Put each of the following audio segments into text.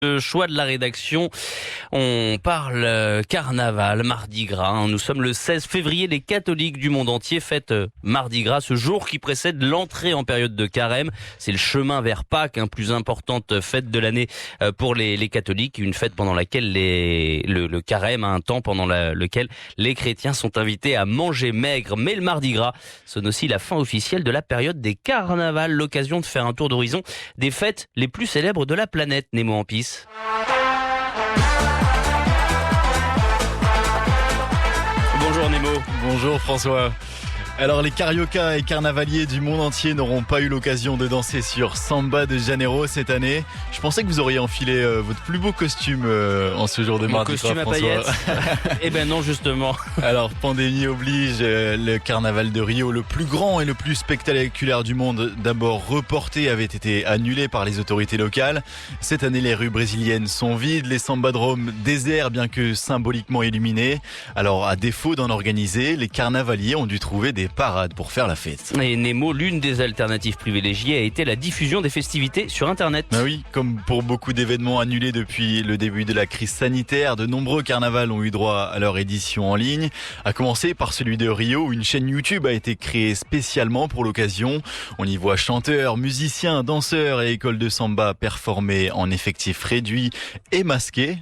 Le choix de la rédaction, on parle carnaval, Mardi Gras. Nous sommes le 16 février, les catholiques du monde entier fêtent Mardi Gras, ce jour qui précède l'entrée en période de carême. C'est le chemin vers Pâques, plus importante fête de l'année pour les catholiques, une fête pendant laquelle le carême, un temps pendant lequel les chrétiens sont invités à manger maigre. Mais le Mardi Gras sonne aussi la fin officielle de la période des carnavals, l'occasion de faire un tour d'horizon des fêtes les plus célèbres de la planète. Nemo en pisse. Bonjour Nemo. Bonjour François. Alors les cariocas et carnavaliers du monde entier n'auront pas eu l'occasion de danser sur Samba de Janeiro cette année. Je pensais que vous auriez enfilé votre plus beau costume en ce jour de Mardi Gras, costume à paillettes. Eh ben non, justement. Alors pandémie oblige, le carnaval de Rio, le plus grand et le plus spectaculaire du monde, d'abord reporté, avait été annulé par les autorités locales. Cette année, les rues brésiliennes sont vides, les sambadromes déserts bien que symboliquement illuminés. Alors à défaut d'en organiser, les carnavaliers ont dû trouver des parades pour faire la fête. Et Nemo, l'une des alternatives privilégiées a été la diffusion des festivités sur Internet. Ah oui, comme pour beaucoup d'événements annulés depuis le début de la crise sanitaire, de nombreux carnavals ont eu droit à leur édition en ligne, à commencer par celui de Rio où une chaîne YouTube a été créée spécialement pour l'occasion. On y voit chanteurs, musiciens, danseurs et écoles de samba performer en effectif réduit et masqués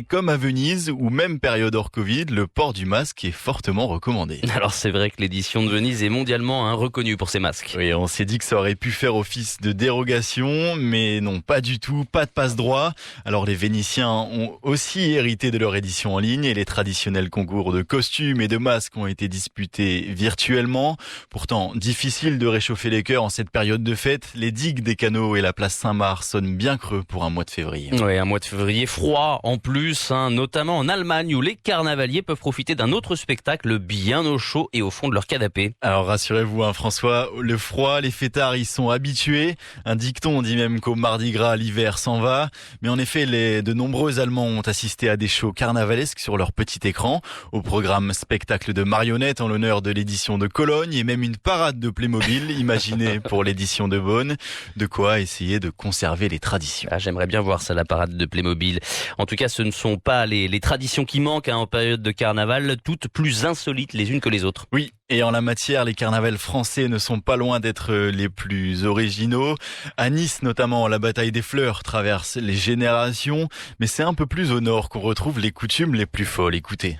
comme à Venise ou même période hors Covid, le port du masque est fortement recommandé. Alors c'est vrai que l'édition de Venise est mondialement reconnue pour ses masques. Oui, on s'est dit que ça aurait pu faire office de dérogation, mais non, pas du tout, pas de passe-droit. Alors les Vénitiens ont aussi hérité de leur édition en ligne et les traditionnels concours de costumes et de masques ont été disputés virtuellement. Pourtant, difficile de réchauffer les cœurs en cette période de fête. Les digues des canaux et la place Saint-Marc sonnent bien creux pour un mois de février. Oui, un mois de février froid en plus, notamment en Allemagne où les carnavaliers peuvent profiter d'un autre spectacle bien au chaud et au fond de leur canapé. Alors rassurez-vous François, le froid, les fêtards y sont habitués. Un dicton dit même qu'au Mardi Gras, l'hiver s'en va. Mais en effet, de nombreux Allemands ont assisté à des shows carnavalesques sur leur petit écran. Au programme spectacle de marionnettes en l'honneur de l'édition de Cologne et même une parade de Playmobil imaginée pour l'édition de Bonn. De quoi essayer de conserver les traditions. J'aimerais bien voir ça, la parade de Playmobil. En tout cas, ce ne sont pas les traditions qui manquent en période de carnaval, toutes plus insolites les unes que les autres. Oui. Et en la matière, les carnavals français ne sont pas loin d'être les plus originaux. À Nice, notamment, la bataille des fleurs traverse les générations. Mais c'est un peu plus au nord qu'on retrouve les coutumes les plus folles. Écoutez.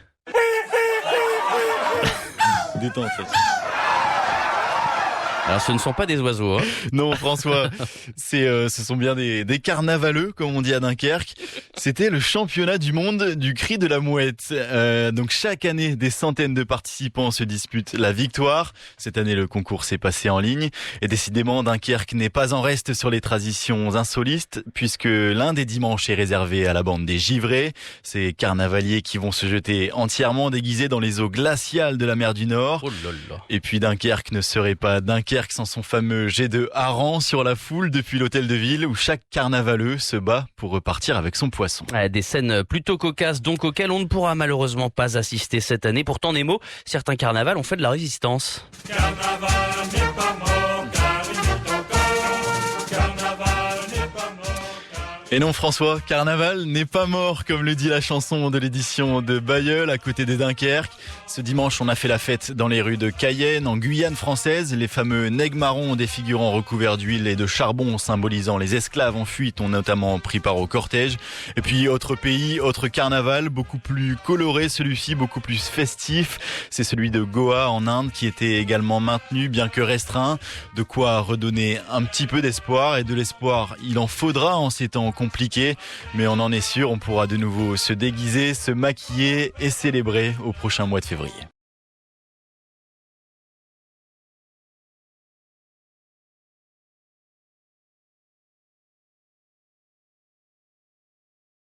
Détente. Alors ce ne sont pas des oiseaux. Non François, ce sont bien des carnavaleux comme on dit à Dunkerque. C'était le championnat du monde du cri de la mouette. Donc chaque année, des centaines de participants se disputent la victoire. Cette année, le concours s'est passé en ligne. Et décidément, Dunkerque n'est pas en reste sur les traditions insolites puisque l'un des dimanches est réservé à la bande des givrés. Ces carnavaliers qui vont se jeter entièrement déguisés dans les eaux glaciales de la mer du Nord. Oh là là. Et puis Dunkerque ne serait pas Dunkerque sans son fameux jet de hareng sur la foule depuis l'hôtel de ville où chaque carnavaleux se bat pour repartir avec son poisson. Des scènes plutôt cocasses donc auxquelles on ne pourra malheureusement pas assister cette année. Pourtant Nemo, certains carnavals ont fait de la résistance. Carnaval n'est pas mort, car il est encore. Carnaval n'est pas mort. Et non François, carnaval n'est pas mort comme le dit la chanson de l'édition de Bailleul à côté de Dunkerque. Ce dimanche, on a fait la fête dans les rues de Cayenne, en Guyane française. Les fameux nègres marrons défigurant recouverts d'huile et de charbon symbolisant les esclaves en fuite ont notamment pris part au cortège. Et puis autre pays, autre carnaval, beaucoup plus coloré, celui-ci beaucoup plus festif. C'est celui de Goa en Inde qui était également maintenu bien que restreint. De quoi redonner un petit peu d'espoir et de l'espoir, il en faudra en ces temps compliqués. Mais on en est sûr, on pourra de nouveau se déguiser, se maquiller et célébrer au prochain mois de février.